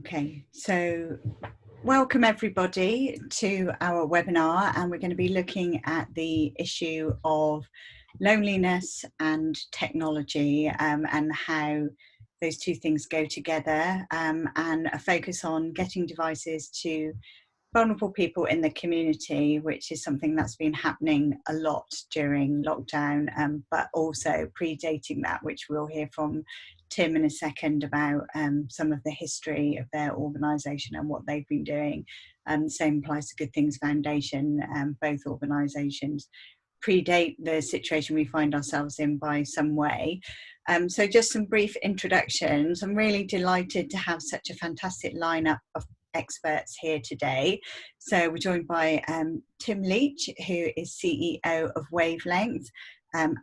Okay, so welcome everybody to our webinar, and we're going to be looking at the issue of loneliness and technology, and how those two things go together, and a focus on getting devices to vulnerable people in the community, which is something that's been happening a lot during lockdown, but also predating that, which we'll hear from Tim in a second about some of the history of their organisation and what they've been doing. Same applies to Good Things Foundation. Both organisations predate the situation we find ourselves in by some way. So just some brief introductions. I'm really delighted to have such a fantastic lineup of experts here today. So we're joined by Tim Leach, who is CEO of Wavelength,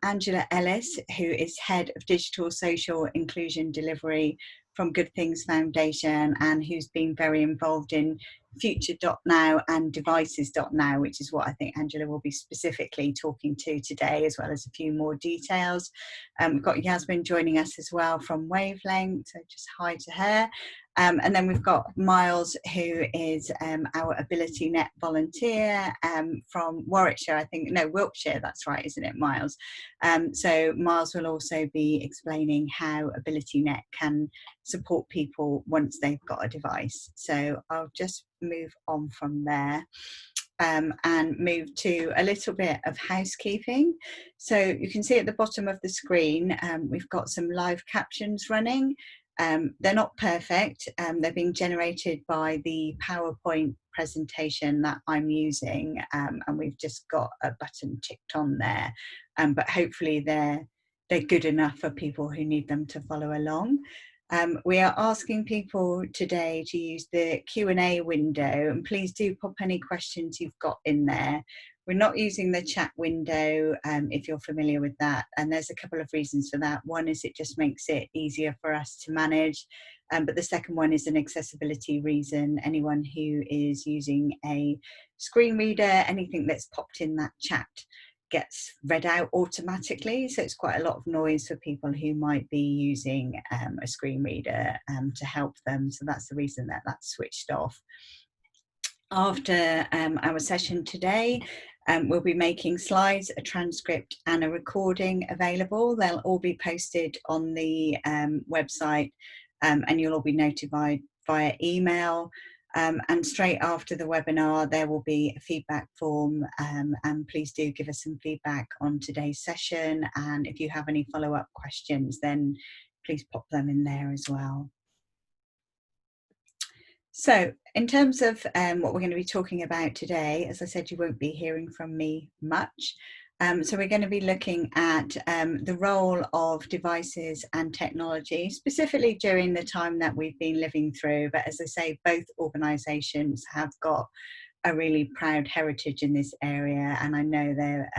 Angela Ellis, who is Head of Digital Social Inclusion Delivery from Good Things Foundation, and who's been very involved in Future.now and Devices.now, which is what I think Angela will be specifically talking to today, as well as a few more details. We've got Yasmin joining us as well from Wavelength, so just hi to her. And then we've got Myles, who is our AbilityNet volunteer from Warwickshire, I think, no, Wiltshire, that's right, isn't it, Myles? So Myles will also be explaining how AbilityNet can support people once they've got a device. So I'll just move on from there. And move to a little bit of housekeeping. So you can see at the bottom of the screen, we've got some live captions running. They're not perfect. They're being generated by the PowerPoint presentation that I'm using, and we've just got a button ticked on there. But hopefully they're good enough for people who need them to follow along. We are asking people today to use the Q&A window, and please do pop any questions you've got in there. We're not using the chat window, if you're familiar with that, and there's a couple of reasons for that. One is it just makes it easier for us to manage, but the second one is an accessibility reason. Anyone who is using a screen reader, anything that's popped in that chat gets read out automatically, so it's quite a lot of noise for people who might be using a screen reader to help them. So that's the reason that that's switched off. After our session today, we'll be making slides, a transcript and a recording available. They'll all be posted on the website, and you'll all be notified via email. And straight after the webinar, there will be a feedback form, and please do give us some feedback on today's session. And if you have any follow-up questions, then please pop them in there as well. So in terms of what we're going to be talking about today, as I said, you won't be hearing from me much. So we're going to be looking at the role of devices and technology, specifically during the time that we've been living through. But as I say, both organisations have got a really proud heritage in this area, and I know they're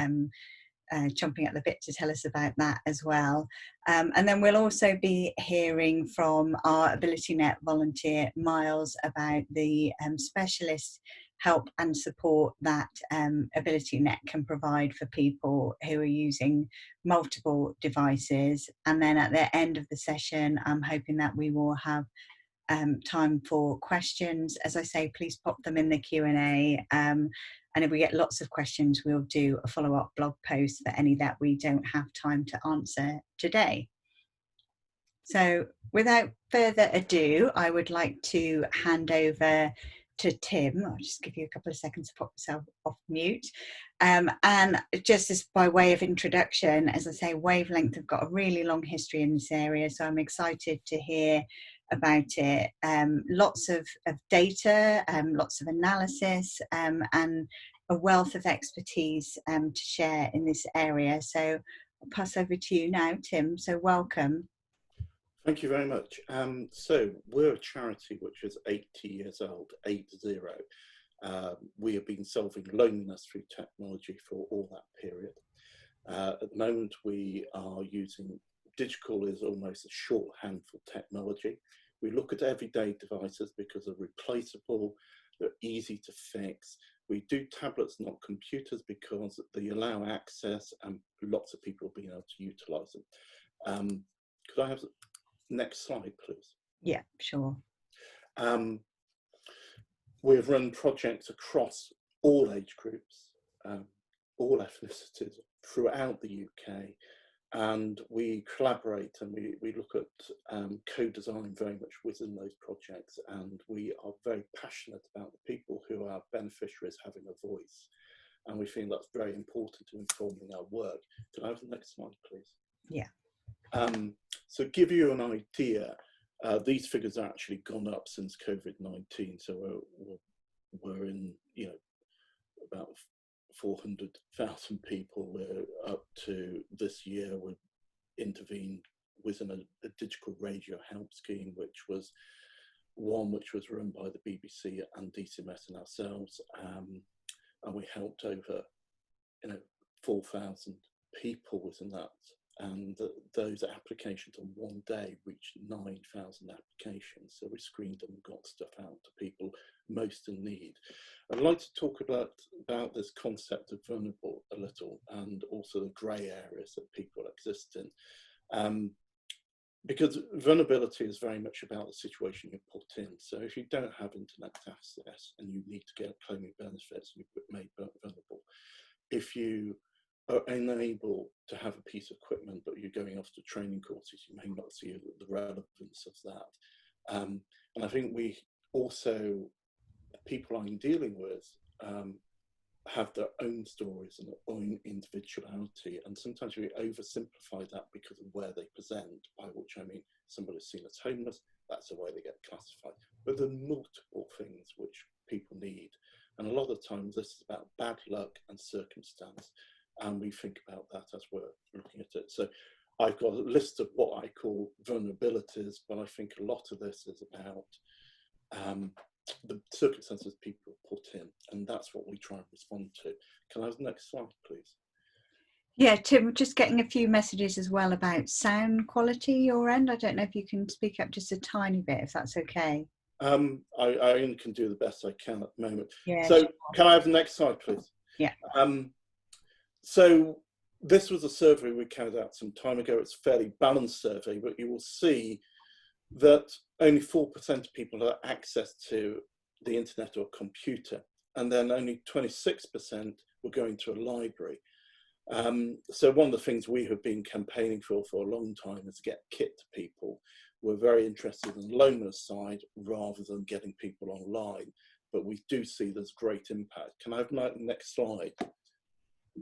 chomping at the bit to tell us about that as well. And then we'll also be hearing from our AbilityNet volunteer, Myles, about the specialist help and support that AbilityNet can provide for people who are using multiple devices. And then at the end of the session, I'm hoping that we will have time for questions. As I say, please pop them in the Q&A. And if we get lots of questions, we'll do a follow-up blog post for any that we don't have time to answer today. So without further ado, I would like to hand over to Tim. I'll just give you a couple of seconds to pop yourself off mute. And just as by way of introduction, as I say, Wavelength have got a really long history in this area, so I'm excited to hear about it. Lots of data, lots of analysis, and a wealth of expertise to share in this area. So I'll pass over to you now, Tim. So welcome. Thank you very much. So we're a charity which is 80 years old, 80. We have been solving loneliness through technology for all that period. At the moment, we are using digital is almost a shorthand for technology. We look at everyday devices because they're replaceable, they're easy to fix. We do tablets, not computers, because they allow access and lots of people being able to utilize them. Could I have the next slide, please? Yeah, sure. We've run projects across all age groups, all ethnicities throughout the UK, and we collaborate and we look at co-design very much within those projects, and we are very passionate about the people who are beneficiaries having a voice, and we feel that's very important to informing our work. Can I have the next slide, please? Yeah. So give you an idea, these figures are actually gone up since COVID-19, so we're in, you know, about 400,000 people. We're up to this year. We've intervened within a digital radio help scheme, which was run by the BBC and DCMS and ourselves, and we helped over 4,000 people within that. And those applications on one day reached 9,000 applications. So we screened them and got stuff out to people most in need. I'd like to talk about this concept of vulnerable a little, and also the grey areas that people exist in. Because vulnerability is very much about the situation you're put in. So if you don't have internet access and you need to get claiming benefits, you're made vulnerable. If you are unable to have a piece of equipment, but you're going off to training courses, you may not see the relevance of that. And I think we also, people I'm dealing with, have their own stories and their own individuality, and sometimes we oversimplify that because of where they present, by which I mean somebody's seen as homeless, that's the way they get classified. But there are multiple things which people need, and a lot of times this is about bad luck and circumstance, and we think about that as we're looking at it. So I've got a list of what I call vulnerabilities, but I think a lot of this is about the circumstances people put in, and that's what we try and respond to. Can I have the next slide, please? Yeah, Tim, we're just getting a few messages as well about sound quality your end. I don't know if you can speak up just a tiny bit, if that's okay. I only can do the best I can at the moment. Yeah. So sure. can I have the next slide, please? Yeah. So this was a survey we carried out some time ago. It's a fairly balanced survey, but you will see that only 4% of people have access to the internet or computer, and then only 26% were going to a library. So one of the things we have been campaigning for a long time is to get kit to people. We're very interested in the loneliness side rather than getting people online, but we do see there's great impact. Can I have the next slide?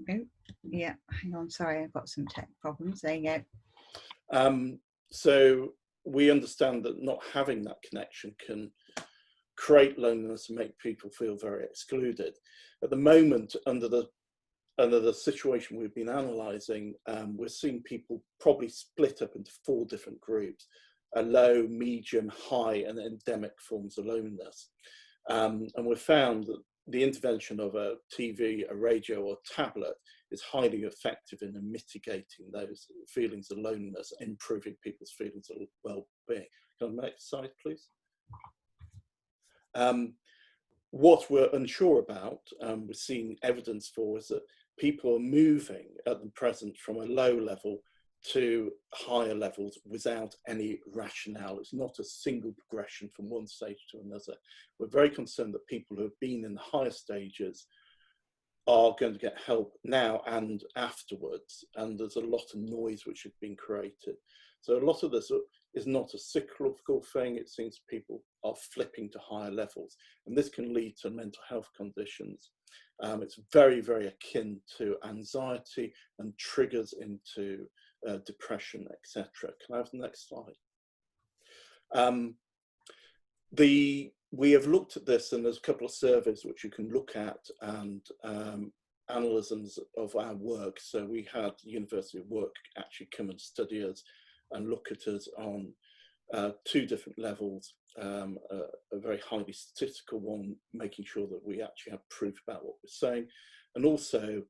Oh, yeah, hang on, sorry, I've got some tech problems. There you go. So we understand that not having that connection can create loneliness and make people feel very excluded. At the moment, under the situation we've been analysing, we're seeing people probably split up into 4 different groups: a low, medium, high, and endemic forms of loneliness. And we've found that the intervention of a TV, a radio, or tablet is highly effective in mitigating those feelings of loneliness, improving people's feelings of well-being. Can I have the next slide, please? What we're unsure about, we're seeing evidence for, is that people are moving at the present from a low level to higher levels without any rationale. It's not a single progression from one stage to another. We're very concerned that people who have been in the higher stages are going to get help now and afterwards, and there's a lot of noise which has been created. So a lot of this is not a cyclical thing. It seems people are flipping to higher levels, and this can lead to mental health conditions. It's very, very akin to anxiety and triggers into depression, etc. Can I have the next slide? We have looked at this, and there's a couple of surveys which you can look at, and analysms of our work. So we had the University of Warwick actually come and study us and look at us on 2 different levels, a very highly statistical one, making sure that we actually have proof about what we're saying, and also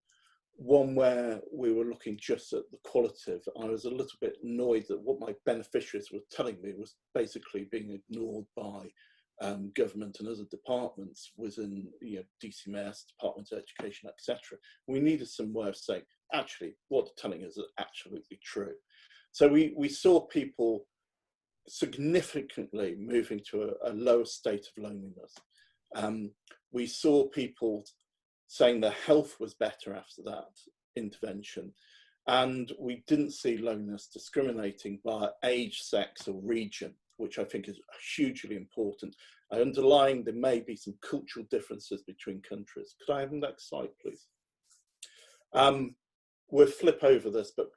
one where we were looking just at the qualitative. I was a little bit annoyed that what my beneficiaries were telling me was basically being ignored by government and other departments within, DCMS, Department of Education, etc. We needed some way of saying, actually, what they're telling us is absolutely true. So we saw people significantly moving to a lower state of loneliness. We saw people saying their health was better after that intervention. And we didn't see loneliness discriminating by age, sex, or region, which I think is hugely important. I underline there may be some cultural differences between countries. Could I have the next slide, please? We'll flip over this, but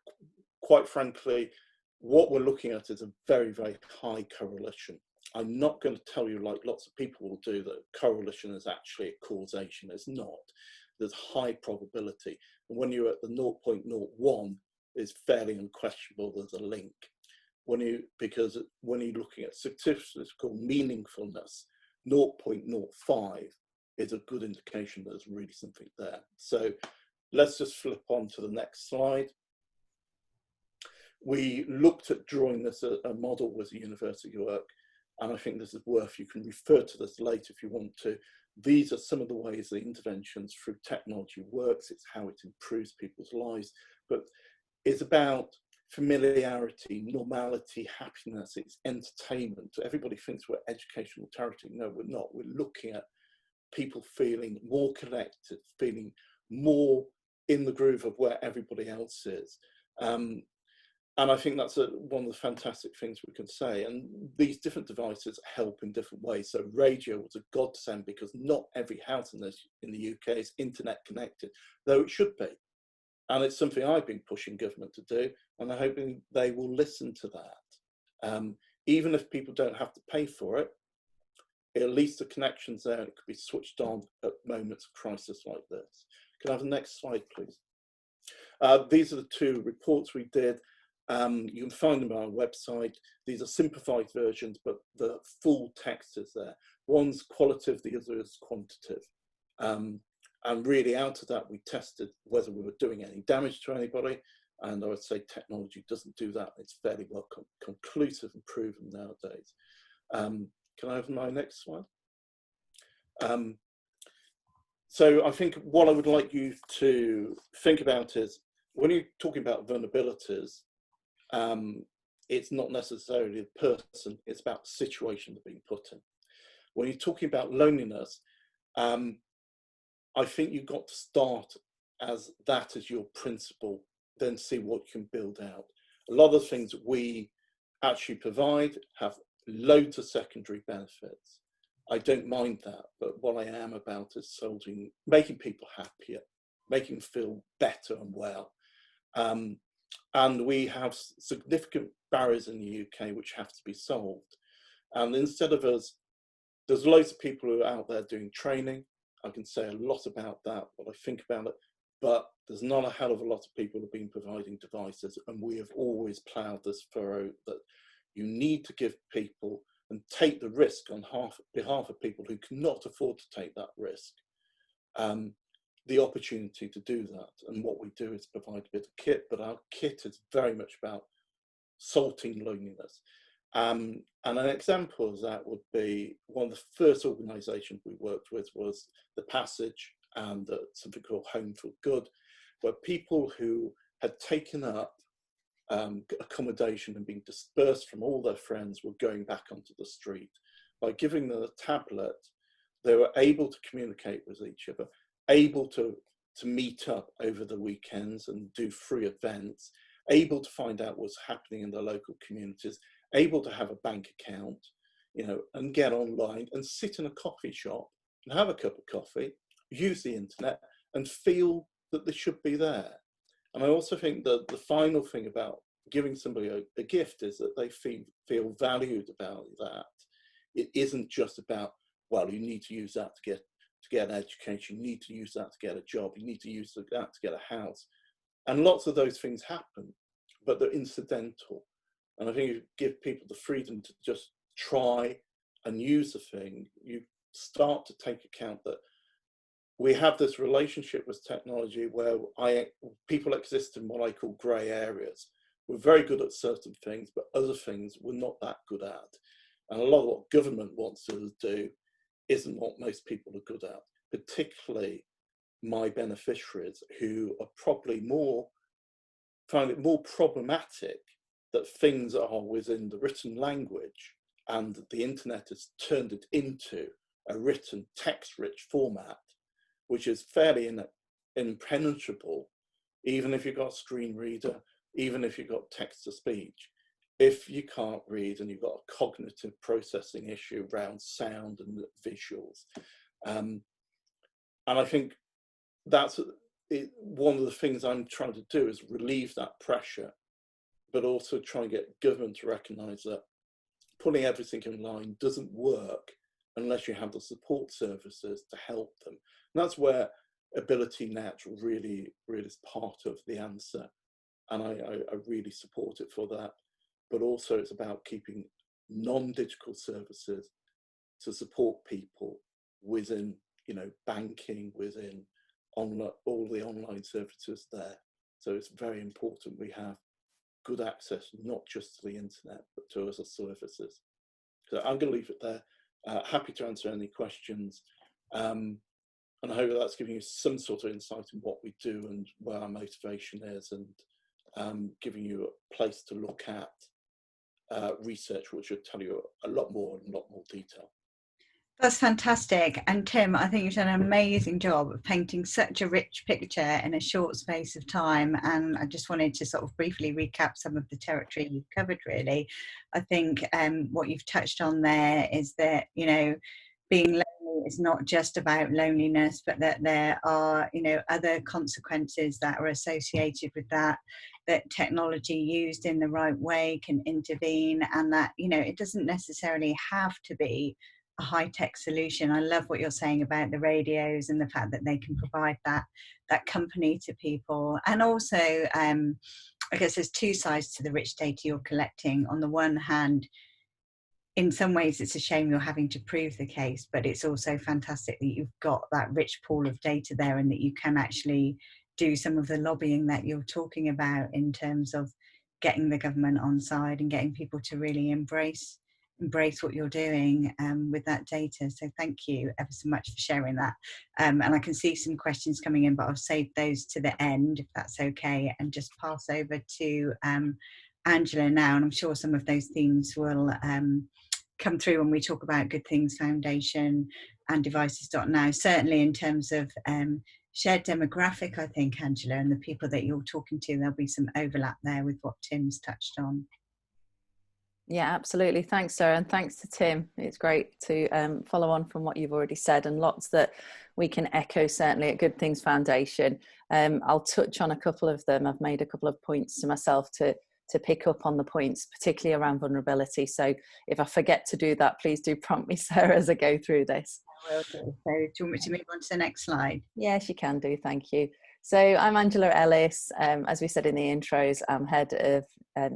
quite frankly, what we're looking at is a very, very high correlation. I'm not going to tell you, like lots of people will do, that correlation is actually a causation. It's not. There's high probability. And when you're at the 0.01, it's fairly unquestionable there's a link. Because when you're looking at statistical meaningfulness, 0.05 is a good indication there's really something there. So let's just flip on to the next slide. We looked at drawing this a model with the university work, and I think this is worth, you can refer to this later if you want to. These are some of the ways the interventions through technology works. It's how it improves people's lives, but it's about familiarity, normality, happiness, it's entertainment. Everybody thinks we're educational charity. No, we're not. We're looking at people feeling more connected, feeling more in the groove of where everybody else is. And I think that's one of the fantastic things we can say. And these different devices help in different ways. So radio was a godsend because not every house in the UK is internet connected, though it should be. And it's something I've been pushing government to do, and I'm hoping they will listen to that. Even if people don't have to pay for it, at least the connection's there and it could be switched on at moments of crisis like this. Can I have the next slide, please? These are the two reports we did. You can find them on our website. These are simplified versions, but the full text is there. One's qualitative, the other is quantitative. And really out of that, we tested whether we were doing any damage to anybody. And I would say technology doesn't do that. It's fairly well conclusive and proven nowadays. Can I have my next slide? So I think what I would like you to think about is, when you're talking about vulnerabilities, it's not necessarily the person, it's about the situation they're being put in. When you're talking about loneliness, I think you've got to start as that as your principle, then see what you can build out. A lot of the things that we actually provide have loads of secondary benefits. I don't mind that, but what I am about is making people happier, making them feel better and well. And we have significant barriers in the UK which have to be solved. And instead of us, there's loads of people who are out there doing training. I can say a lot about that, what I think about it, but there's not a hell of a lot of people who have been providing devices, and we have always ploughed this furrow that you need to give people and take the risk on behalf of people who cannot afford to take that risk, the opportunity to do that. And what we do is provide a bit of kit, but our kit is very much about salting loneliness. And an example of that would be one of the first organisations we worked with was The Passage and something called Home for Good, where people who had taken up accommodation and been dispersed from all their friends were going back onto the street. By giving them a tablet, they were able to communicate with each other, able to meet up over the weekends and do free events, able to find out what's happening in their local communities, able to have a bank account, and get online and sit in a coffee shop and have a cup of coffee, use the internet and feel that they should be there. And I also think that the final thing about giving somebody a gift is that they feel valued about that. It isn't just about, well, you need to use that to get an education, you need to use that to get a job, you need to use that to get a house. And lots of those things happen, but they're incidental. And I think if you give people the freedom to just try and use the thing, you start to take account that we have this relationship with technology where people exist in what I call grey areas. We're very good at certain things, but other things we're not that good at. And a lot of what government wants to do isn't what most people are good at, particularly my beneficiaries, who are probably find it more problematic that things are within the written language, and the internet has turned it into a written text-rich format, which is fairly impenetrable, even if you've got a screen reader, even if you've got text-to-speech. If you can't read and you've got a cognitive processing issue around sound and visuals. And I think that's one of the things I'm trying to do, is relieve that pressure, but also try and get government to recognise that putting everything in line doesn't work unless you have the support services to help them. And that's where AbilityNet really is part of the answer. And I really support it for that. But also it's about keeping non-digital services to support people within, banking, within all the online services there. So it's very important we have good access, not just to the internet, but to other services. So I'm going to leave it there. Happy to answer any questions. And I hope that's giving you some sort of insight in what we do and where our motivation is, and giving you a place to look at research, which will tell you a lot more detail. That's fantastic. And Tim, I think you've done an amazing job of painting such a rich picture in a short space of time. And I just wanted to sort of briefly recap some of the territory you've covered, really. I think what you've touched on there is that, being lonely is not just about loneliness, but that there are, other consequences that are associated with that technology used in the right way can intervene, and that, it doesn't necessarily have to be a high-tech solution. I love what you're saying about the radios and the fact that they can provide that company to people. And also, I guess there's two sides to the rich data you're collecting. On the one hand, in some ways it's a shame you're having to prove the case, but it's also fantastic that you've got that rich pool of data there, and that you can actually do some of the lobbying that you're talking about in terms of getting the government on side and getting people to really embrace what you're doing with that data. So thank you ever so much for sharing that. And I can see some questions coming in, but I'll save those to the end, if that's okay, and just pass over to Angela now. And I'm sure some of those themes will come through when we talk about Good Things Foundation and devices.now, certainly in terms of shared demographic, I think, Angela, and the people that you're talking to, there'll be some overlap there with what Tim's touched on. Yeah, absolutely. Thanks, Sarah, and thanks to Tim. It's great to follow on from what you've already said, and lots that we can echo certainly at Good Things Foundation. I'll touch on a couple of them. I've made a couple of points to myself to pick up on the points, particularly around vulnerability. So if I forget to do that, please do prompt me, Sarah, as I go through this. I will do. So do you want me to move on to the next slide? Yes, you can do. Thank you. So I'm Angela Ellis. As we said in the intros, I'm head of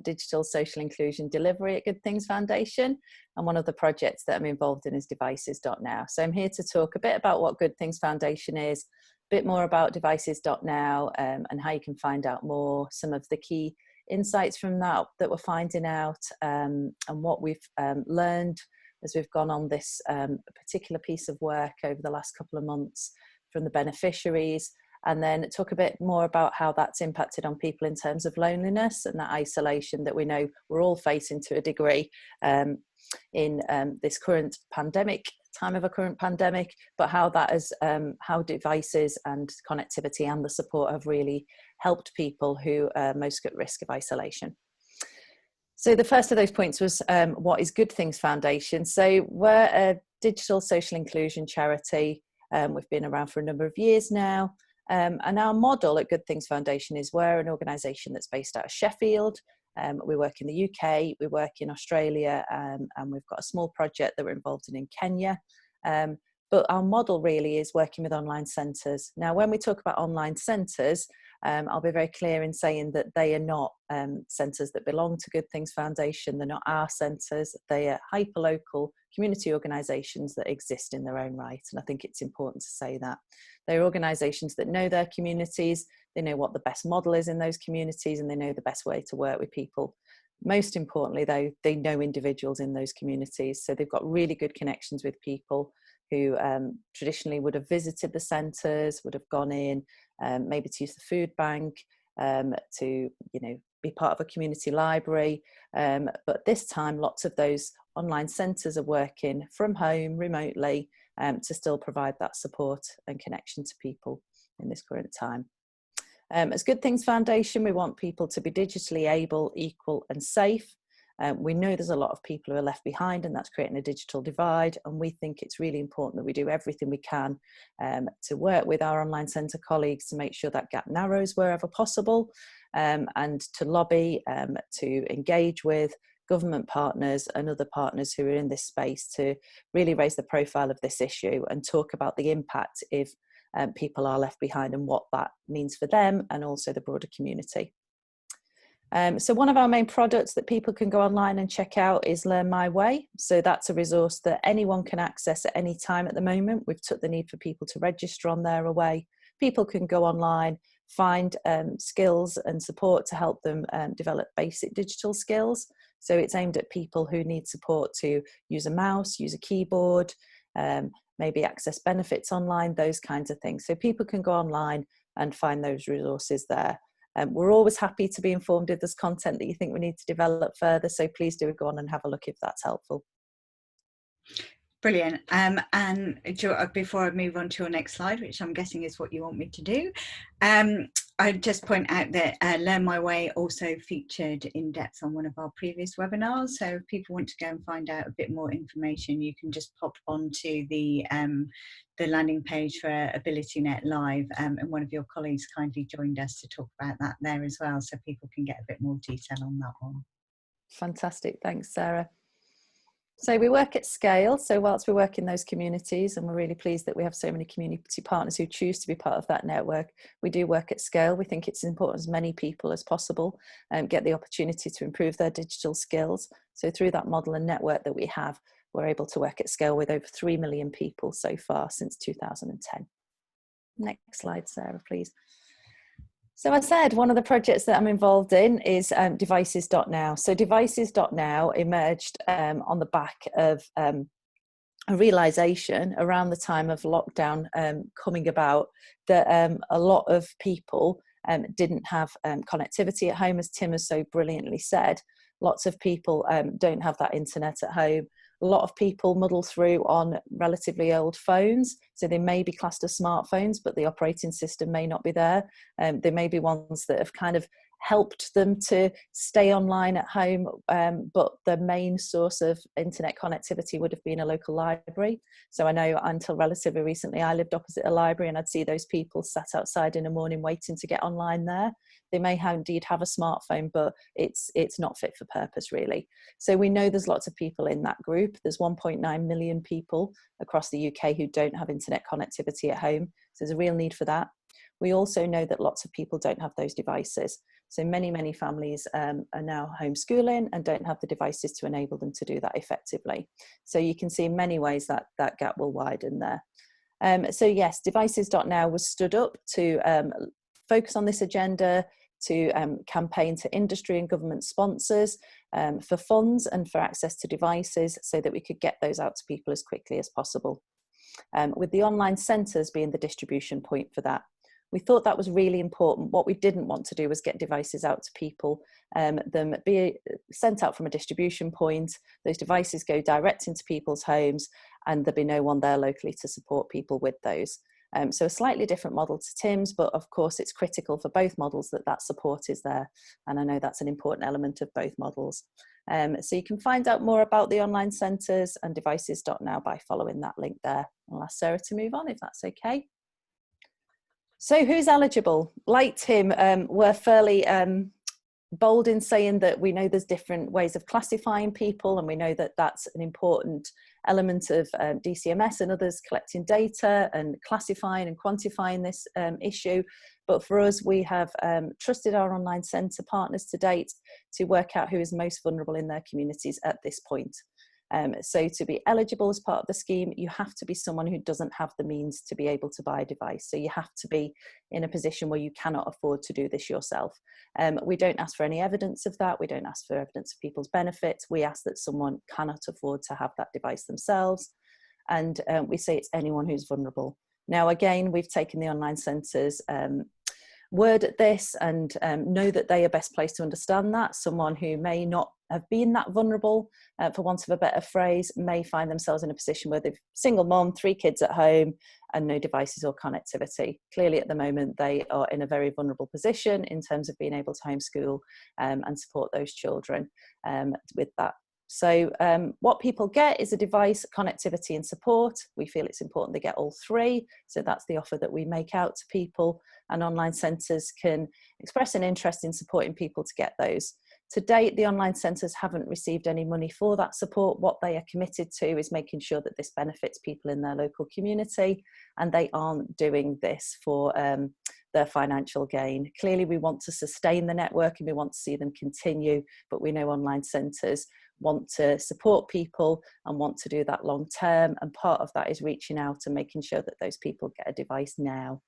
digital social inclusion delivery at Good Things Foundation. And one of the projects that I'm involved in is devices.now. So I'm here to talk a bit about what Good Things Foundation is, a bit more about devices.now, and how you can find out more, some of the key insights from that we're finding out, and what we've learned as we've gone on this particular piece of work over the last couple of months from the beneficiaries, and then talk a bit more about how that's impacted on people in terms of loneliness and that isolation that we know we're all facing to a degree in this current pandemic, time of a current pandemic, but how that is, how devices and connectivity and the support have really helped people who are most at risk of isolation. So the first of those points was what is Good Things Foundation? So we're a digital social inclusion charity. We've been around for a number of years now. And our model at Good Things Foundation is we're an organisation that's based out of Sheffield. We work in the UK, we work in Australia, and we've got a small project that we're involved in Kenya. But our model really is working with online centres. Now, when we talk about online centres, I'll be very clear in saying that they are not centres that belong to Good Things Foundation. They're not our centres. They are hyperlocal community organisations that exist in their own right. And I think it's important to say that. They're organisations that know their communities, they know what the best model is in those communities, and they know the best way to work with people. Most importantly, though, they know individuals in those communities. So they've got really good connections with people who traditionally would have visited the centres, would have gone in, maybe to use the food bank, to be part of a community library. But this time, lots of those online centres are working from home, remotely, to still provide that support and connection to people in this current time. As Good Things Foundation, we want people to be digitally able, equal and safe. We know there's a lot of people who are left behind, and that's creating a digital divide, and we think it's really important that we do everything we can to work with our online centre colleagues to make sure that gap narrows wherever possible, and to lobby, to engage with government partners and other partners who are in this space to really raise the profile of this issue and talk about the impact if people are left behind and what that means for them and also the broader community. So one of our main products that people can go online and check out is Learn My Way. So that's a resource that anyone can access at any time at the moment. We've took the need for people to register on there away. People can go online, find skills and support to help them develop basic digital skills. So it's aimed at people who need support to use a mouse, use a keyboard, maybe access benefits online, those kinds of things. So people can go online and find those resources there. We're always happy to be informed if there's content that you think we need to develop further, so please do go on and have a look if that's helpful. Brilliant. And before I move on to your next slide, which I'm guessing is what you want me to do, I'd just point out that Learn My Way also featured in depth on one of our previous webinars. So if people want to go and find out a bit more information, you can just pop onto the landing page for AbilityNet Live, and one of your colleagues kindly joined us to talk about that there as well, so people can get a bit more detail on that one. Fantastic, thanks Sarah. So we work at scale, so whilst we work in those communities, and we're really pleased that we have so many community partners who choose to be part of that network, we do work at scale. We think it's important as many people as possible get the opportunity to improve their digital skills. So through that model and network that we have, we're able to work at scale with over 3 million people so far since 2010. Next slide, Sarah, please. So I said one of the projects that I'm involved in is Devices.now. So Devices.now emerged on the back of a realisation around the time of lockdown coming about that a lot of people didn't have connectivity at home, as Tim has so brilliantly said. Lots of people don't have that internet at home. A lot of people muddle through on relatively old phones, so they may be classed as smartphones, but the operating system may not be there. There may be ones that have kind of helped them to stay online at home, but the main source of internet connectivity would have been a local library. So I know until relatively recently I lived opposite a library, and I'd see those people sat outside in the morning waiting to get online there. They may indeed have a smartphone, but it's not fit for purpose really. So we know there's lots of people in that group. There's 1.9 million people across the UK who don't have internet connectivity at home. So there's a real need for that. We also know that lots of people don't have those devices. So many families are now homeschooling and don't have the devices to enable them to do that effectively. So you can see in many ways that that gap will widen there. So yes, Devices.now was stood up to focus on this agenda, to campaign to industry and government sponsors for funds and for access to devices so that we could get those out to people as quickly as possible. With the online centres being the distribution point for that. We thought that was really important. What we didn't want to do was get devices out to people, them be sent out from a distribution point, those devices go direct into people's homes, and there be no one there locally to support people with those. So a slightly different model to Tim's, but of course it's critical for both models that that support is there. And I know that's an important element of both models. So you can find out more about the online centres and Devices.now by following that link there. I'll ask Sarah to move on if that's okay. So who's eligible? Like Tim, we're fairly bold in saying that we know there's different ways of classifying people, and we know that that's an important element of DCMS and others collecting data and classifying and quantifying this issue. But for us, we have trusted our online centre partners to date to work out who is most vulnerable in their communities at this point. So to be eligible as part of the scheme, you have to be someone who doesn't have the means to be able to buy a device. So you have to be in a position where you cannot afford to do this yourself. We don't ask for any evidence of that. We don't ask for evidence of people's benefits. We ask that someone cannot afford to have that device themselves. And we say it's anyone who's vulnerable. Now, again, we've taken the online centres word at this and know that they are best placed to understand that. Someone who may not have been that vulnerable, for want of a better phrase, may find themselves in a position where they've single mom, 3 kids at home and no devices or connectivity. Clearly at the moment they are in a very vulnerable position in terms of being able to homeschool and support those children with that. So what people get is a device, connectivity and support. We feel it's important they get all 3. So that's the offer that we make out to people, and online centres can express an interest in supporting people to get those. To date, the online centres haven't received any money for that support. What they are committed to is making sure that this benefits people in their local community, and they aren't doing this for their financial gain. Clearly, we want to sustain the network and we want to see them continue, but we know online centres want to support people and want to do that long term, and part of that is reaching out and making sure that those people get a device now.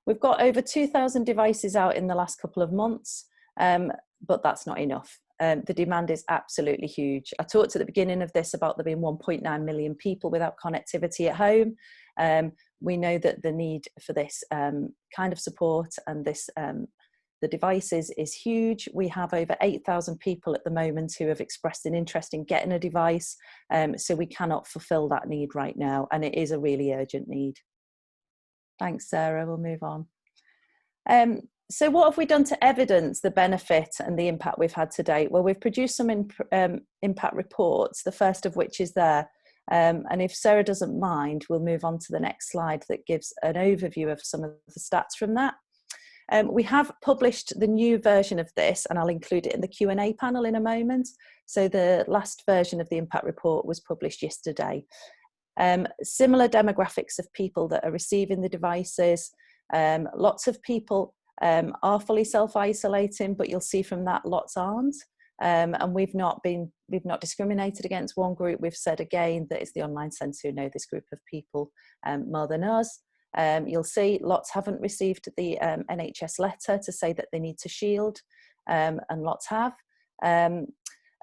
We've got over 2,000 devices out in the last couple of months, but that's not enough. The demand is absolutely huge. I talked at the beginning of this about there being 1.9 million people without connectivity at home. We know that the need for this kind of support and this the devices is huge. We have over 8,000 people at the moment who have expressed an interest in getting a device, so we cannot fulfill that need right now, and it is a really urgent need. Thanks, Sarah. We'll move on. So what have we done to evidence the benefit and the impact we've had to date? Well, we've produced some impact reports, the first of which is there. And if Sarah doesn't mind, we'll move on to the next slide that gives an overview of some of the stats from that. We have published the new version of this, and I'll include it in the Q&A panel in a moment. So the last version of the impact report was published yesterday. Similar demographics of people that are receiving the devices. Lots of people are fully self-isolating, but you'll see from that lots aren't. And we've not discriminated against one group. We've said again that it's the online centre who know this group of people more than us. You'll see lots haven't received the NHS letter to say that they need to shield, and lots have.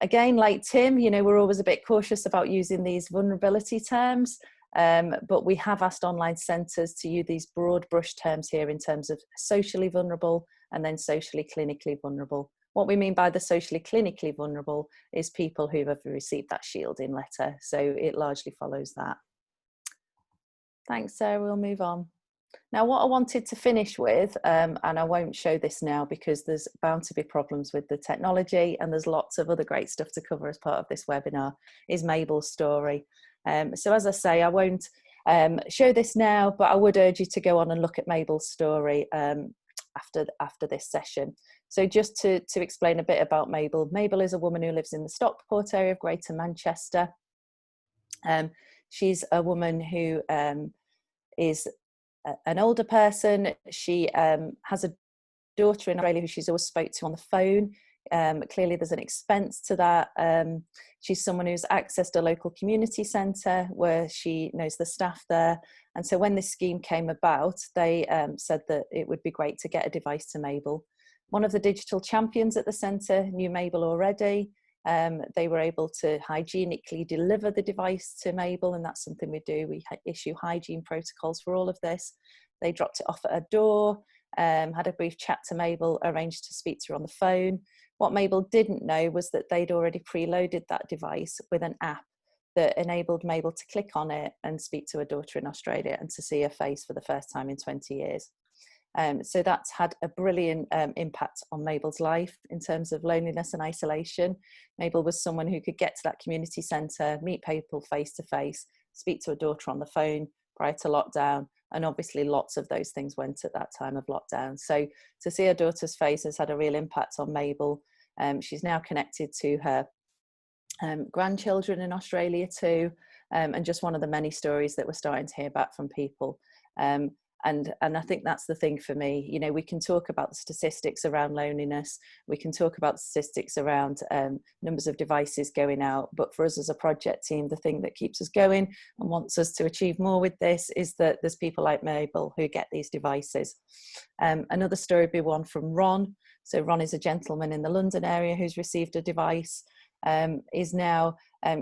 Again, like Tim, you know, we're always a bit cautious about using these vulnerability terms, but we have asked online centres to use these broad brush terms here in terms of socially vulnerable and then socially clinically vulnerable. What we mean by the socially clinically vulnerable is people who have received that shielding letter, so it largely follows that. Thanks, Sarah. We'll move on. Now, what I wanted to finish with, and I won't show this now because there's bound to be problems with the technology and there's lots of other great stuff to cover as part of this webinar, is Mabel's story. So as I say, I won't show this now, but I would urge you to go on and look at Mabel's story after this session. So just to explain a bit about Mabel. Mabel is a woman who lives in the Stockport area of Greater Manchester. She's a woman who is an older person. She has a daughter in Australia who she's always spoke to on the phone. Clearly there's an expense to that. She's someone who's accessed a local community centre where she knows the staff there. And so when this scheme came about, they said that it would be great to get a device to Mabel. One of the digital champions at the centre knew Mabel already. They were able to hygienically deliver the device to Mabel, and that's something we do. We issue hygiene protocols for all of this. They dropped it off at her door, had a brief chat to Mabel, arranged to speak to her on the phone. What Mabel didn't know was that they'd already preloaded that device with an app that enabled Mabel to click on it and speak to her daughter in Australia and to see her face for the first time in 20 years. So that's had a brilliant impact on Mabel's life in terms of loneliness and isolation. Mabel was someone who could get to that community centre, meet people face to face, speak to her daughter on the phone prior to lockdown. And obviously lots of those things went at that time of lockdown. So to see her daughter's face has had a real impact on Mabel. She's now connected to her grandchildren in Australia too. And just one of the many stories that we're starting to hear back from people. And I think that's the thing for me. You know, we can talk about the statistics around loneliness. We can talk about the statistics around numbers of devices going out. But for us as a project team, the thing that keeps us going and wants us to achieve more with this is that there's people like Mabel who get these devices. Another story would be one from Ron. So Ron is a gentleman in the London area who's received a device, is now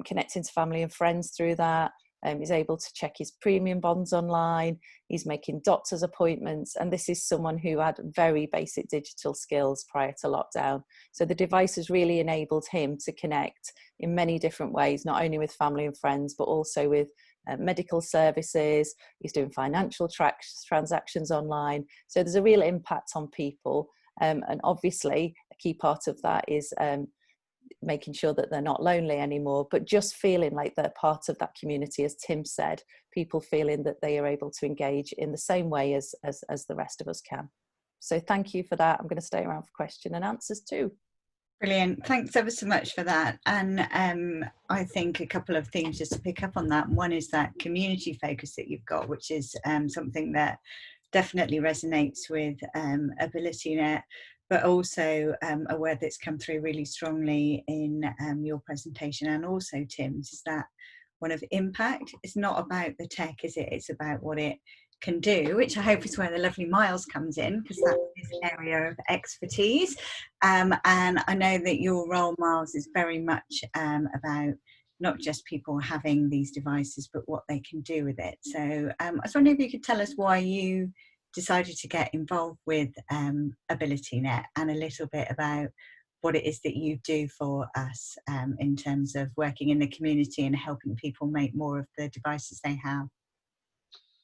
connecting to family and friends through that. He's able to check his premium bonds online. He's making doctor's appointments. And this is someone who had very basic digital skills prior to lockdown. So the device has really enabled him to connect in many different ways, not only with family and friends, but also with medical services. He's doing financial transactions online. So there's a real impact on people. And obviously, a key part of that is making sure that they're not lonely anymore, but just feeling like they're part of that community, as Tim said, people feeling that they are able to engage in the same way as the rest of us can. So thank you for that. I'm going to stay around for question and answers too. Brilliant. Thanks ever so much for that. And I think a couple of things just to pick up on that. One is that community focus that you've got, which is something that definitely resonates with AbilityNet, but also a word that's come through really strongly in your presentation and also Tim's, is that one of impact. It's not about the tech, is it? It's about what it can do, which I hope is where the lovely Myles comes in, because that's his area of expertise. And I know that your role, Myles, is very much about not just people having these devices, but what they can do with it. So I was wondering if you could tell us why you decided to get involved with AbilityNet, and a little bit about what it is that you do for us in terms of working in the community and helping people make more of the devices they have.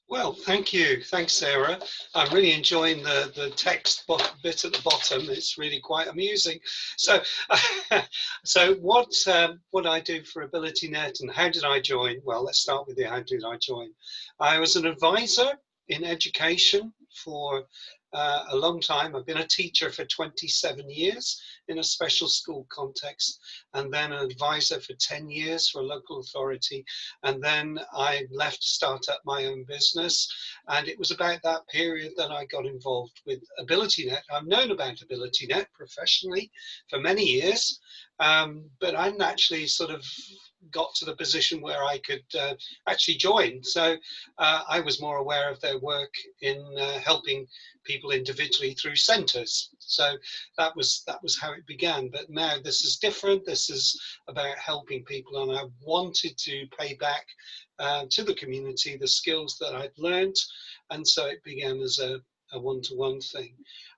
Well, thank you. Thanks, Sarah. I'm really enjoying the text bit at the bottom. It's really quite amusing. So, so what I do for AbilityNet and how did I join? Well, let's start with the how did I join. I was an advisor in education for a long time. I've been a teacher for 27 years in a special school context, and then an advisor for 10 years for a local authority. And then I left to start up my own business. And it was about that period that I got involved with AbilityNet. I've known about AbilityNet professionally for many years, but I hadn't actually sort of got to the position where I could actually join. So I was more aware of their work in helping people individually through centres. So that was how it began. But now this is different. This is about helping people, and I wanted to pay back to the community the skills that I'd learned, and so it began as a one-to-one thing.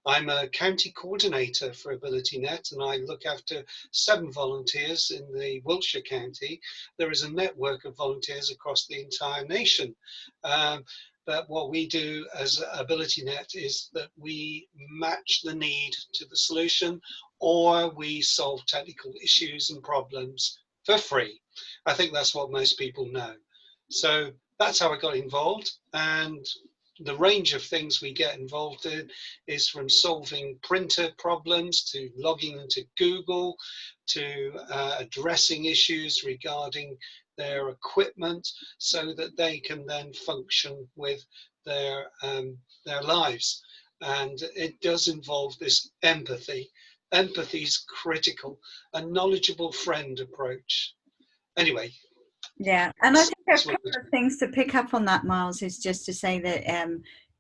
I'm a county coordinator for AbilityNet, and I look after 7 volunteers in the Wiltshire County. There is a network of volunteers across the entire nation. But what we do as AbilityNet is that we match the need to the solution, or we solve technical issues and problems for free. I think that's what most people know. So that's how I got involved, and the range of things we get involved in is from solving printer problems to logging into Google to addressing issues regarding their equipment so that they can then function with their lives. And it does involve this empathy. Empathy is critical, a knowledgeable friend approach. Anyway. Yeah, and I think a couple of things to pick up on that, Myles, is just to say that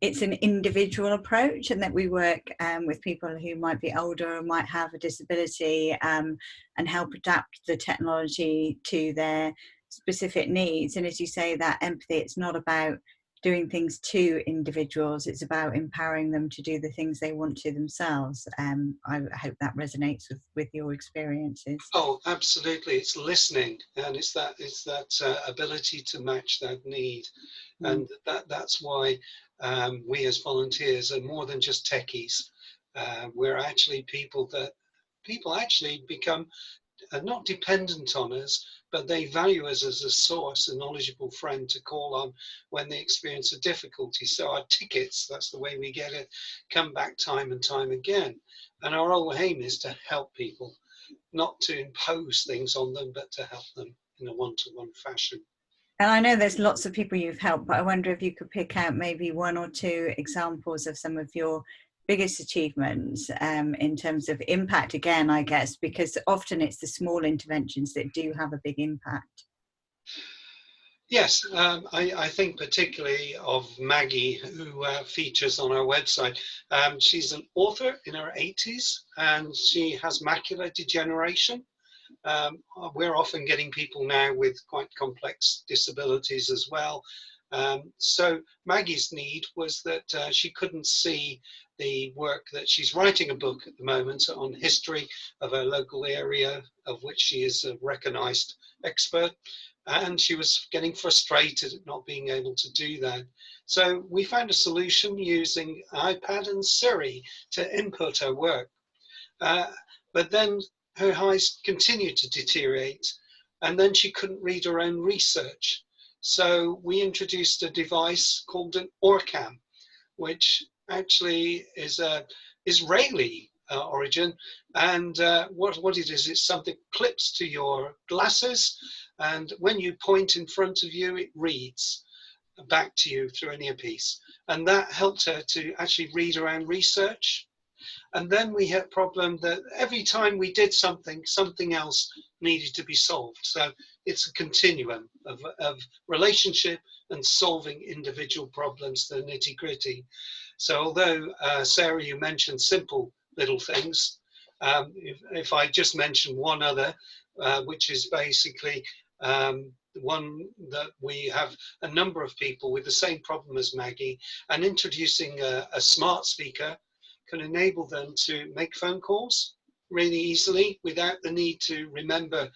it's an individual approach, and that we work with people who might be older or might have a disability and help adapt the technology to their specific needs. And as you say, that empathy, it's not about doing things to individuals, it's about empowering them to do the things they want to themselves. I hope that resonates with your experiences. Oh, absolutely. It's listening, and it's that ability to match that need. And that's why we as volunteers are more than just techies. We're actually people actually become not dependent on us, but they value us as a source, a knowledgeable friend to call on when they experience a difficulty. So our tickets, that's the way we get it, come back time and time again. And our whole aim is to help people, not to impose things on them, but to help them in a one-to-one fashion. And I know there's lots of people you've helped, but I wonder if you could pick out maybe 1 or 2 examples of some of your biggest achievements in terms of impact, again, I guess, because often it's the small interventions that do have a big impact. Yes, I think particularly of Maggie, who features on our website. She's an author in her 80s, and she has macular degeneration. We're often getting people now with quite complex disabilities as well. So Maggie's need was that she couldn't see the work that she's writing a book at the moment on history of a local area of which she is a recognized expert. And she was getting frustrated at not being able to do that. So we found a solution using iPad and Siri to input her work. But then her eyes continued to deteriorate, and then she couldn't read her own research. So we introduced a device called an OrCam, which actually is a Israeli origin. And what it is, it's something that clips to your glasses, and when you point in front of you, it reads back to you through an earpiece. And that helped her to actually read her own research. And then we had a problem that every time we did something, something else needed to be solved. So it's a continuum of relationship and solving individual problems, the nitty gritty. So although, Sarah, you mentioned simple little things, if I just mention one other, which is basically one that we have a number of people with the same problem as Maggie, and introducing a smart speaker can enable them to make phone calls really easily without the need to remember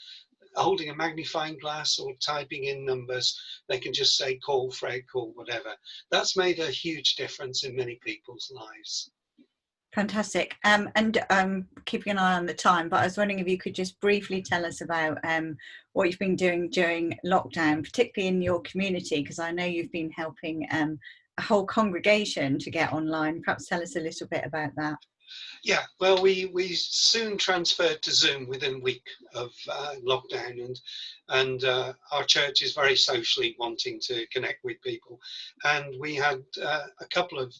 holding a magnifying glass or typing in numbers. They can just say, call Fred, call whatever. That's made a huge difference in many people's lives. Fantastic. And keeping an eye on the time, but I was wondering if you could just briefly tell us about what you've been doing during lockdown, particularly in your community, because I know you've been helping a whole congregation to get online. Perhaps tell us a little bit about that. Yeah, well, we soon transferred to Zoom within a week of lockdown, and our church is very socially wanting to connect with people, and we had a couple of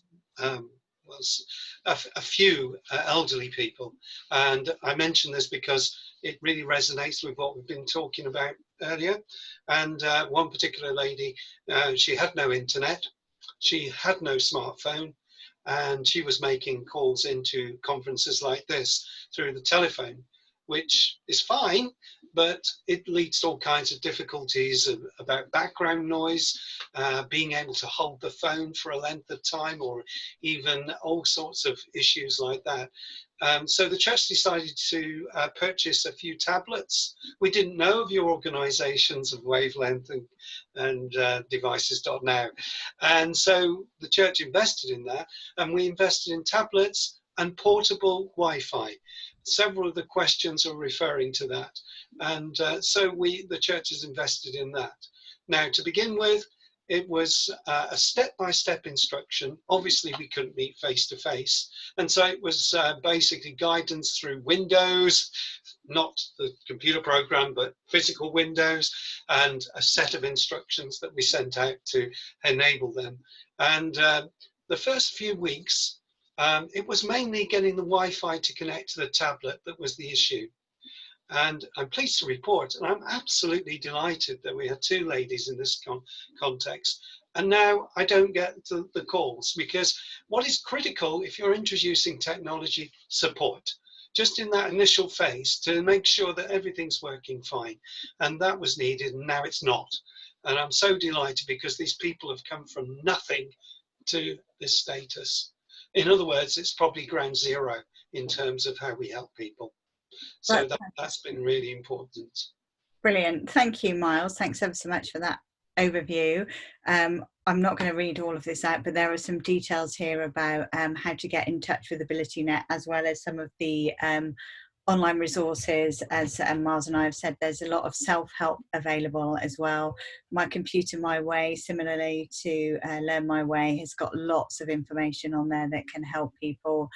a few elderly people, and I mention this because it really resonates with what we've been talking about earlier. And one particular lady, she had no internet, she had no smartphone, and she was making calls into conferences like this through the telephone, which is fine, but it leads to all kinds of difficulties about background noise, being able to hold the phone for a length of time, or even all sorts of issues like that. So the church decided to purchase a few tablets. We didn't know of your organizations of Wavelength and devices.now. And so the church invested in that, and we invested in tablets and portable Wi-Fi. Several of the questions are referring to that. And so the church has invested in that. Now, to begin with, it was a step-by-step instruction. Obviously, we couldn't meet face-to-face. And so it was basically guidance through Windows, not the computer program, but physical Windows, and a set of instructions that we sent out to enable them. And the first few weeks, it was mainly getting the Wi-Fi to connect to the tablet that was the issue. And I'm pleased to report, and I'm absolutely delighted that we had two ladies in this context. And now I don't get the calls, because what is critical if you're introducing technology, support, just in that initial phase, to make sure that everything's working fine. And that was needed, and now it's not. And I'm so delighted, because these people have come from nothing to this status. In other words, it's probably ground zero in terms of how we help people. So that's been really important. Brilliant. Thank you, Myles. Thanks ever so much for that overview. I'm not going to read all of this out, but there are some details here about how to get in touch with AbilityNet, as well as some of the online resources. As Myles and I have said, there's a lot of self-help available as well. My Computer My Way, similarly to Learn My Way, has got lots of information on there that can help people.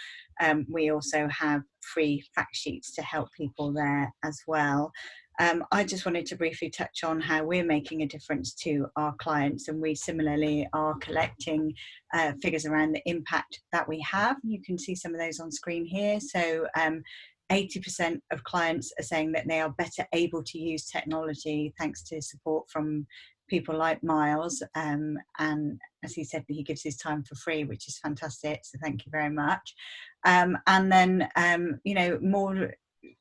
We also have free fact sheets to help people there as well. I just wanted to briefly touch on how we're making a difference to our clients, and we similarly are collecting figures around the impact that we have. You can see some of those on screen here. So 80% of clients are saying that they are better able to use technology thanks to support from people like Myles, and as he said, he gives his time for free, which is fantastic, so thank you very much. And then you know, more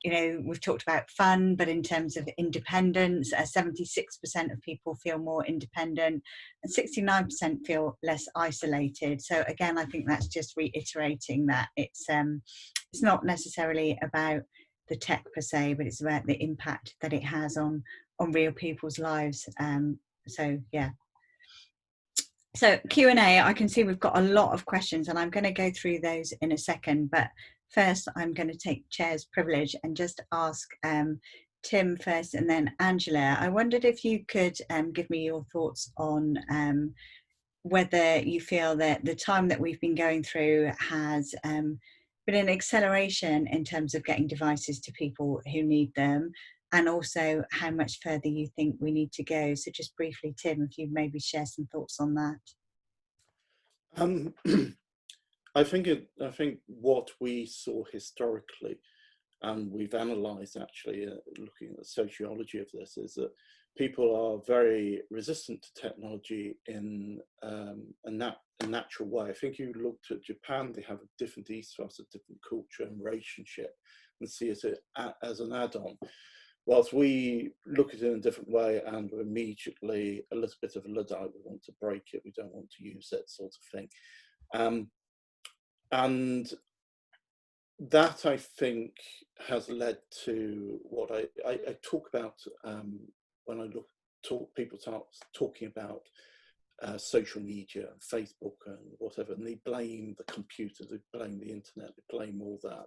you know, we've talked about fun, but in terms of independence, 76% of people feel more independent and 69% feel less isolated. So again, I think that's just reiterating that it's not necessarily about the tech per se, but it's about the impact that it has on real people's lives. So yeah. So Q&A, I can see we've got a lot of questions and I'm going to go through those in a second, but first I'm going to take chair's privilege and just ask Tim first and then Angela. I wondered if you could give me your thoughts on whether you feel that the time that we've been going through has been an acceleration in terms of getting devices to people who need them, and also how much further you think we need to go. So just briefly, Tim, if you'd maybe share some thoughts on that. I think what we saw historically, and we've analysed actually, looking at the sociology of this, is that people are very resistant to technology in a natural way. I think you looked at Japan, they have a different ethos, a different culture and relationship, and see it as an add-on. Whilst we look at it in a different way and we're immediately a little bit of a Luddite, we want to break it, we don't want to use it, sort of thing. And that, I think, has led to what I talk about when I people talking about social media, Facebook and whatever, and they blame the computer, they blame the internet, they blame all that.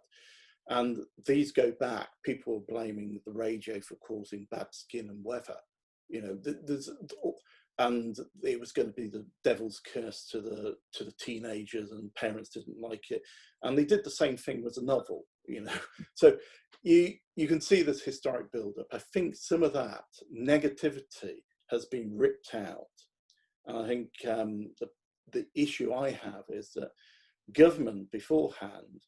And these go back, people are blaming the radio for causing bad skin and weather. You know, and it was going to be the devil's curse to the teenagers, and parents didn't like it. And they did the same thing with the novel, you know. So you can see this historic build-up. I think some of that negativity has been ripped out. And I think the issue I have is that government beforehand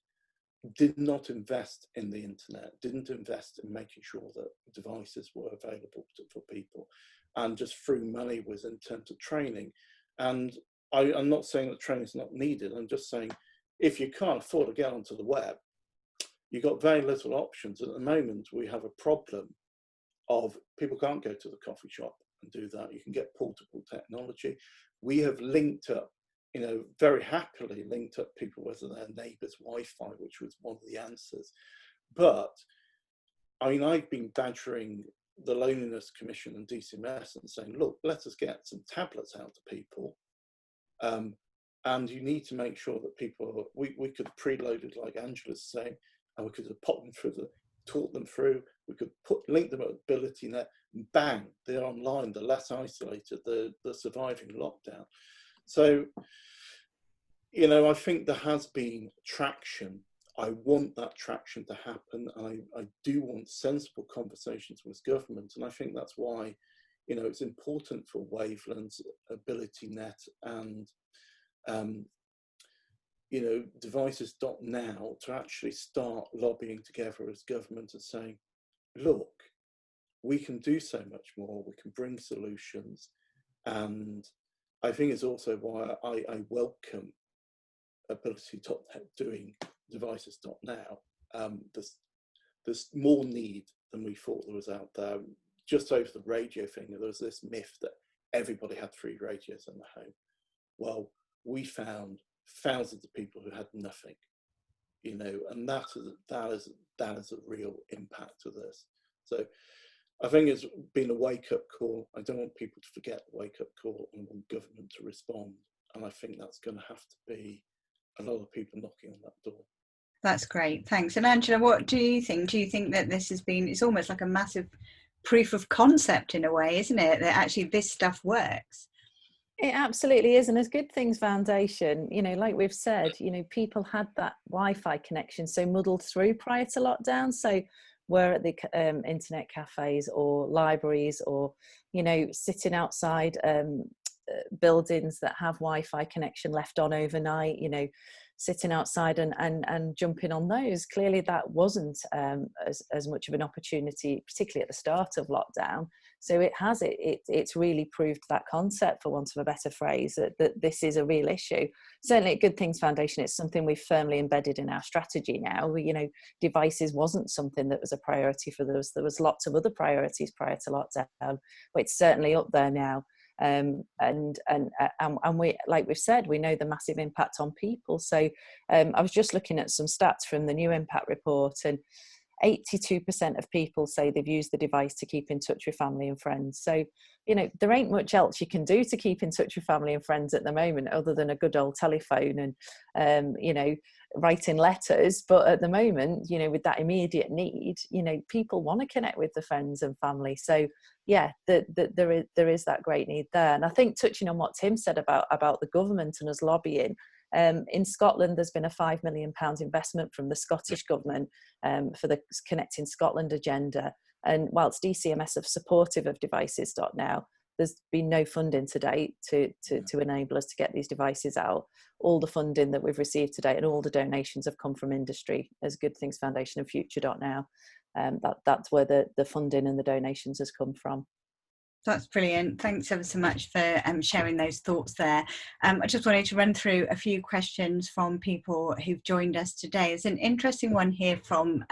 did not invest in the internet, didn't invest in making sure that devices were available for people, and just threw money with in terms of training. And I'm not saying that training is not needed, I'm just saying if you can't afford to get onto the web, you've got very little options. At the moment, we have a problem of people can't go to the coffee shop and do that. You can get portable technology. We have linked up, you know, very happily linked up people with their neighbour's Wi-Fi, which was one of the answers. But I mean, I've been badgering the Loneliness Commission and DCMS and saying, look, let us get some tablets out to people. And you need to make sure that people, we could have preloaded, like Angela's saying, and we could have popped them through, taught them through, we could link them at AbilityNet, and bang, they're online, they're less isolated, they're surviving lockdown. So, you know, I think there has been traction. I want that traction to happen. I do want sensible conversations with government. And I think that's why, you know, it's important for Wavelength, AbilityNet and, you know, devices.now to actually start lobbying together as government and saying, look, we can do so much more, we can bring solutions. And I think it's also why I welcome Ability.net doing devices.now. There's more need than we thought there was out there. Just over the radio thing, there was this myth that everybody had 3 radios in the home. Well, we found thousands of people who had nothing, you know, and that is a real impact of this. So I think it's been a wake-up call. I don't want people to forget the wake-up call, and want government to respond. And I think that's going to have to be a lot of people knocking on that door. That's great, thanks. And Angela, what do you think? Do you think that this has been, it's almost like a massive proof of concept in a way, isn't it? That actually this stuff works. It absolutely is, and as Good Things Foundation, you know, like we've said, you know, people had that Wi-Fi connection so muddled through prior to lockdown. So we're at the internet cafes or libraries, or, you know, sitting outside buildings that have Wi-Fi connection left on overnight, you know, sitting outside and jumping on those. Clearly that wasn't as much of an opportunity, particularly at the start of lockdown. So it's really proved that concept, for want of a better phrase, that this is a real issue. Certainly at Good Things Foundation, it's something we've firmly embedded in our strategy now. Devices wasn't something that was a priority for us. There was lots of other priorities prior to lockdown, but it's certainly up there now. And we, like we've said, we know the massive impact on people. So I was just looking at some stats from the new impact report, and 82% of people say they've used the device to keep in touch with family and friends. So, there ain't much else you can do to keep in touch with family and friends at the moment, other than a good old telephone and, writing letters. But at the moment, with that immediate need, people want to connect with the friends and family. So yeah, there is that great need there. And I think, touching on what Tim said about the government and us lobbying, in Scotland, there's been a £5 million investment from the Scottish government for the Connecting Scotland agenda. And whilst DCMS are supportive of devices.now, there's been no funding to date to enable us to get these devices out. All the funding that we've received to date and all the donations have come from industry, as Good Things Foundation and Future.now. That's where the funding and the donations has come from. That's brilliant. Thanks ever so much for sharing those thoughts there. I just wanted to run through a few questions from people who've joined us today. There's an interesting one here from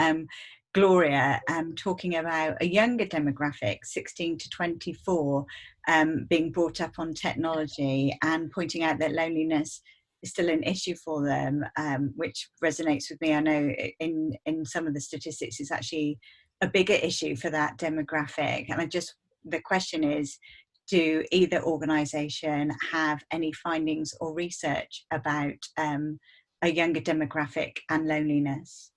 Gloria, talking about a younger demographic, 16 to 24, being brought up on technology, and pointing out that loneliness is still an issue for them, which resonates with me. I know in some of the statistics it's actually a bigger issue for that demographic. And the question is, do either organisation have any findings or research about a younger demographic and loneliness?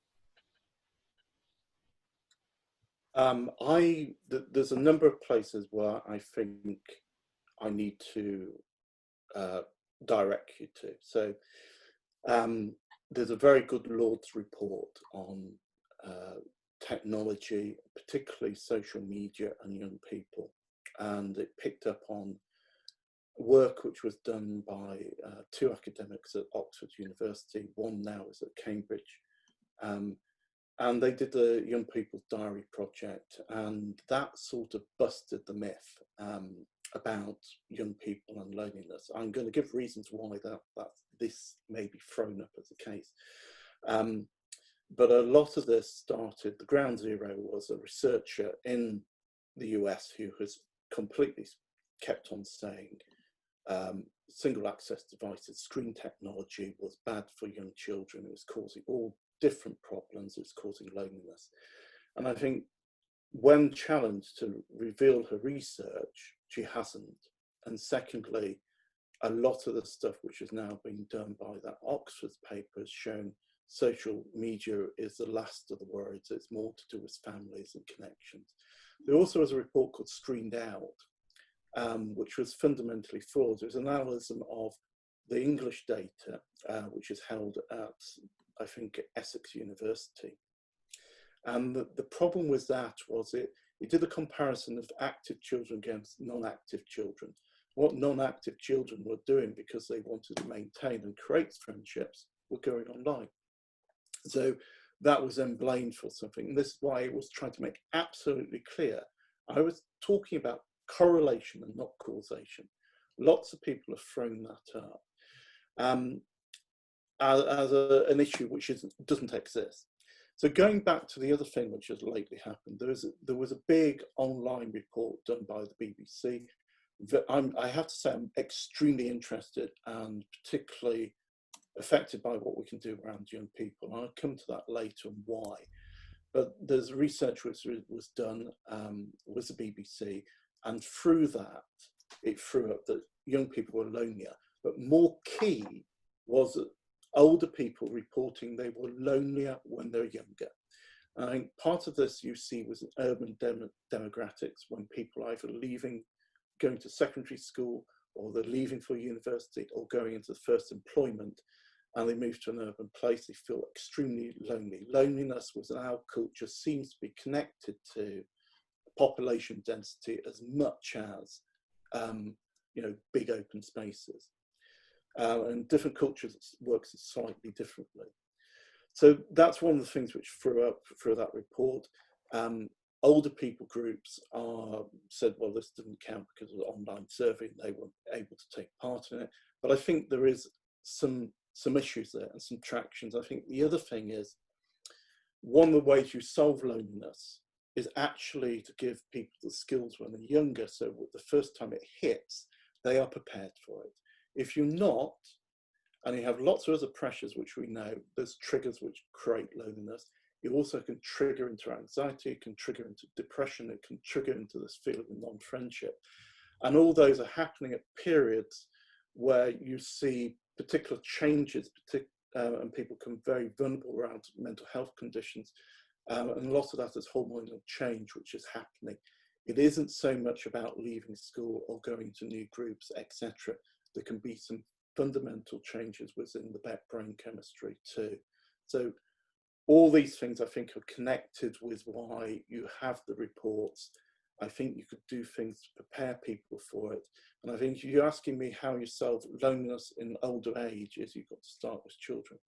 There's a number of places where I think I need to direct you to. So there's a very good Lord's report on technology, particularly social media and young people, and it picked up on work which was done by two academics at Oxford University. One now is at Cambridge, and they did the Young People's Diary project, and that sort of busted the myth about young people and loneliness. I'm going to give reasons why that this may be thrown up as a case. But a lot of this started, the ground zero was a researcher in the US who has completely kept on saying single access devices, screen technology was bad for young children. It was causing all different problems. It was causing loneliness. And I think when challenged to reveal her research, she hasn't. And secondly, a lot of the stuff which is now being done by that Oxford paper has shown social media is the last of the worries. It's more to do with families and connections. There also was a report called Screened Out, which was fundamentally flawed. It was an analysis of the English data, which is held at, I think, Essex University. And the problem with that was it did a comparison of active children against non-active children. What non-active children were doing because they wanted to maintain and create friendships were going online. So that was then blamed for something. And this is why I was trying to make absolutely clear. I was talking about correlation and not causation. Lots of people have thrown that up as an issue which doesn't exist. So going back to the other thing which has lately happened, there was a big online report done by the BBC. I have to say I'm extremely interested and particularly affected by what we can do around young people. I'll come to that later and why. But there's research which was done with the BBC, and through that, it threw up that young people were lonelier. But more key was that older people reporting they were lonelier when they're younger. And I think part of this you see was urban demographics, when people are either leaving, going to secondary school, or they're leaving for university, or going into the first employment, and they move to an urban place, they feel extremely lonely. Loneliness within our culture seems to be connected to population density as much as big open spaces. and different cultures works slightly differently. So that's one of the things which threw that report. Older people groups said, well, this didn't count because of the online survey, and they weren't able to take part in it. But I think there is some issues there and some tractions. I think the other thing is, one of the ways you solve loneliness is actually to give people the skills when they're younger, so the first time it hits, they are prepared for it. If you're not, and you have lots of other pressures, which we know, there's triggers which create loneliness. It also can trigger into anxiety, it can trigger into depression, it can trigger into this feeling of non-friendship. And all those are happening at periods where you see particular changes, and people become very vulnerable around mental health conditions. And a lot of that is hormonal change, which is happening. It isn't so much about leaving school or going to new groups, etc. There can be some fundamental changes within the brain chemistry too. So all these things, I think, are connected with why you have the reports. I think you could do things to prepare people for it. And I think if you're asking me how you solve loneliness in older age, is you've got to start with children.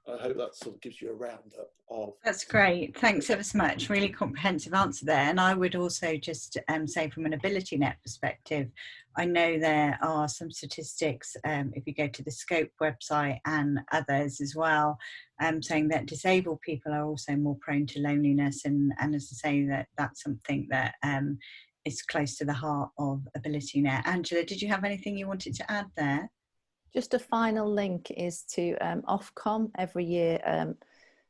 I hope that sort of gives you a roundup of. That's great. Thanks ever so much. Really comprehensive answer there. And I would also just say, from an AbilityNet perspective, I know there are some statistics, if you go to the Scope website and others as well, saying that disabled people are also more prone to loneliness. And as I say, that's something that is close to the heart of AbilityNet. Angela, did you have anything you wanted to add there? Just a final link is to Ofcom every year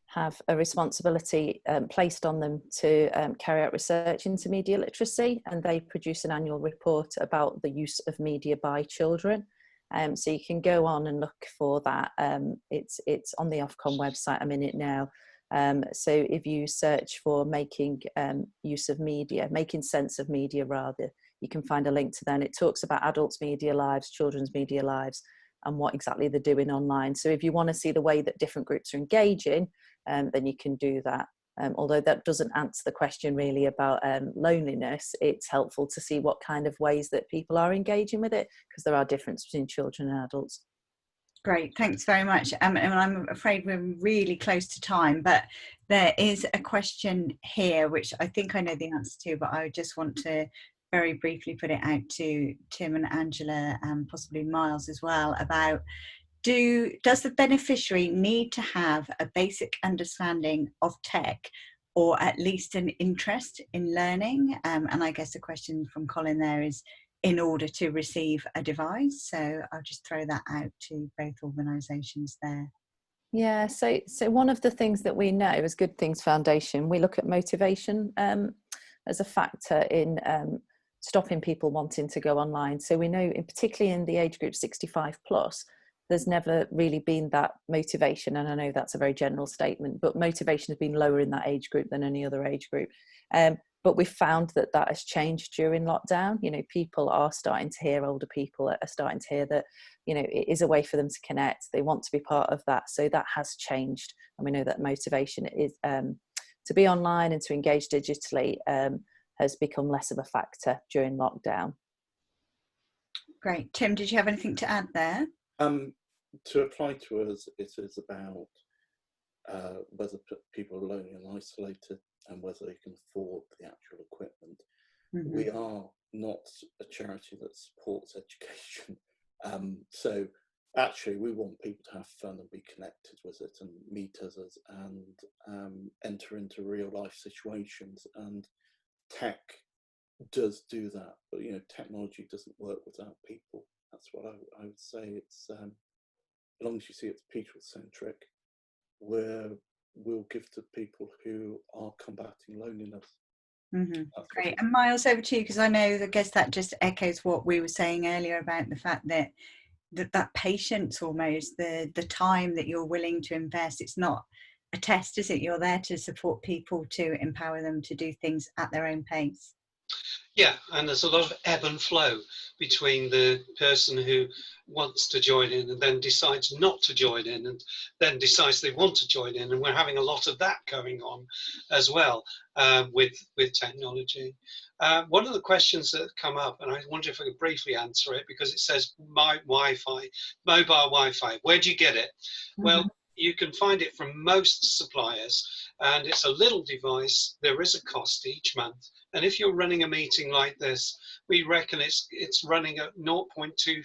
have a responsibility placed on them to carry out research into media literacy, and they produce an annual report about the use of media by children. So you can go on and look for that. It's on the Ofcom website. I'm in it now. So if you search for making use of media, making sense of media rather, you can find a link to that. And it talks about adults' media lives, children's media lives, and what exactly they're doing online. So if you want to see the way that different groups are engaging, then you can do that. Although that doesn't answer the question really about loneliness, it's helpful to see what kind of ways that people are engaging with it, because there are differences between children and adults. Great, thanks very much. And I'm afraid we're really close to time, but there is a question here which I think I know the answer to, but I just want to very briefly put it out to Tim and Angela and possibly Myles as well, about does the beneficiary need to have a basic understanding of tech, or at least an interest in learning? And I guess the question from Colin there is, in order to receive a device. So I'll just throw that out to both organisations there. Yeah, so one of the things that we know as Good Things Foundation, we look at motivation as a factor in stopping people wanting to go online. So we know, particularly in the age group 65 plus, there's never really been that motivation. And I know that's a very general statement, but motivation has been lower in that age group than any other age group. But we've found that has changed during lockdown. You know, people are starting to hear, older people are starting to hear that, you know, it is a way for them to connect. They want to be part of that. So that has changed. And we know that motivation is to be online and to engage digitally has become less of a factor during lockdown. Great. Tim, did you have anything to add there? To apply to us, it is about whether people are lonely and isolated and whether they can afford the actual equipment. Mm-hmm. We are not a charity that supports education. So actually we want people to have fun and be connected with it and meet others and enter into real life situations. And tech does do that, but you know, technology doesn't work without people. That's what I would say. It's as long as you see it's people centric, we'll give to people who are combating loneliness. Mm-hmm. Great. And Myles, over to you, because I know, I guess that just echoes what we were saying earlier about the fact that that patience, almost the time that you're willing to invest. It's not a test, is it? You're there to support people, to empower them to do things at their own pace. Yeah, and there's a lot of ebb and flow between the person who wants to join in and then decides not to join in and then decides they want to join in, and we're having a lot of that going on as well with technology. One of the questions that come up, and I wonder if I could briefly answer it, because it says my Wi-Fi, mobile Wi-Fi, where do you get it? Well, you can find it from most suppliers, and it's a little device. There is a cost each month. And if you're running a meeting like this, we reckon it's running at 0.25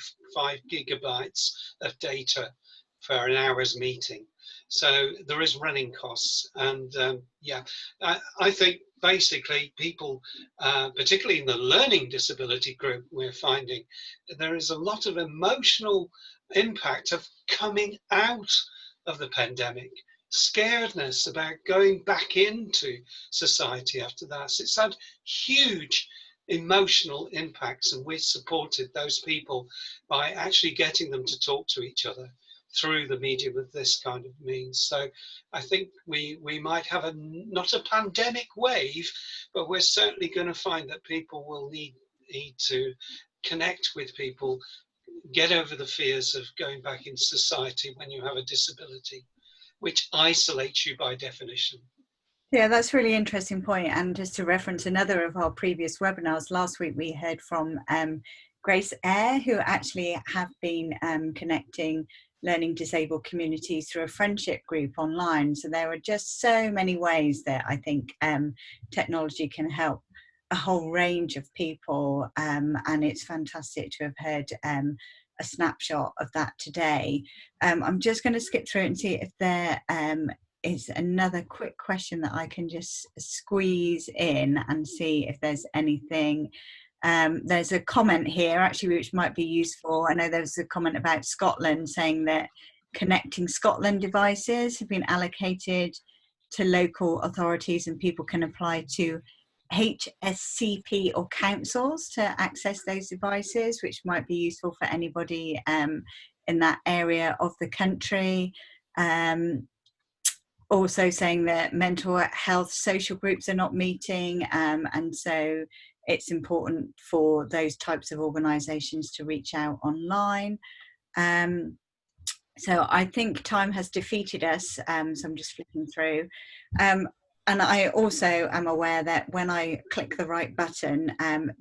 gigabytes of data for an hour's meeting. So there is running costs. And yeah, I think basically people, particularly in the learning disability group, we're finding there is a lot of emotional impact of coming out of the pandemic, scaredness about going back into society after that. So it's had huge emotional impacts, and we supported those people by actually getting them to talk to each other through the media with this kind of means. So I think we might have not a pandemic wave, but we're certainly going to find that people will need to connect with people, get over the fears of going back into society when you have a disability, which isolates you by definition. Yeah, that's a really interesting point. And just to reference another of our previous webinars, last week we heard from Grace Eyre, who actually have been connecting learning disabled communities through a friendship group online. So there are just so many ways that I think technology can help a whole range of people, and it's fantastic to have heard a snapshot of that today. I'm just going to skip through it and see if there is another quick question that I can just squeeze in and see if there's anything. There's a comment here actually which might be useful. I know there's a comment about Scotland saying that connecting Scotland devices have been allocated to local authorities and people can apply to HSCP or councils to access those devices, which might be useful for anybody in that area of the country. Also saying that mental health social groups are not meeting, and so it's important for those types of organisations to reach out online. So I think time has defeated us, so I'm just flicking through. And I also am aware that when I click the right button,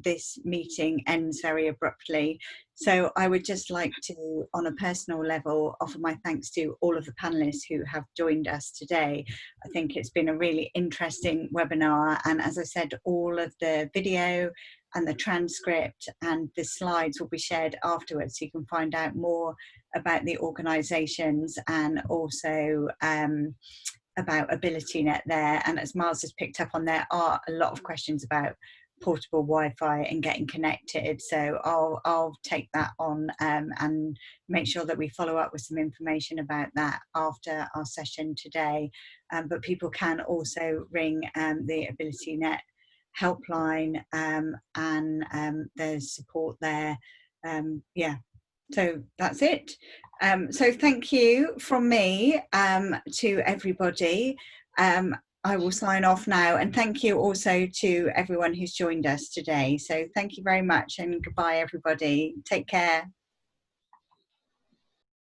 this meeting ends very abruptly. So I would just like to, on a personal level, offer my thanks to all of the panelists who have joined us today. I think it's been a really interesting webinar. And as I said, all of the video and the transcript and the slides will be shared afterwards, so you can find out more about the organisations and also about AbilityNet there. And as Myles has picked up on, there are a lot of questions about portable Wi-Fi and getting connected. So I'll take that on and make sure that we follow up with some information about that after our session today. But people can also ring the AbilityNet helpline and there's support there. Yeah. So that's it. So thank you from me to everybody. I will sign off now, and thank you also to everyone who's joined us today. So thank you very much and goodbye everybody. Take care.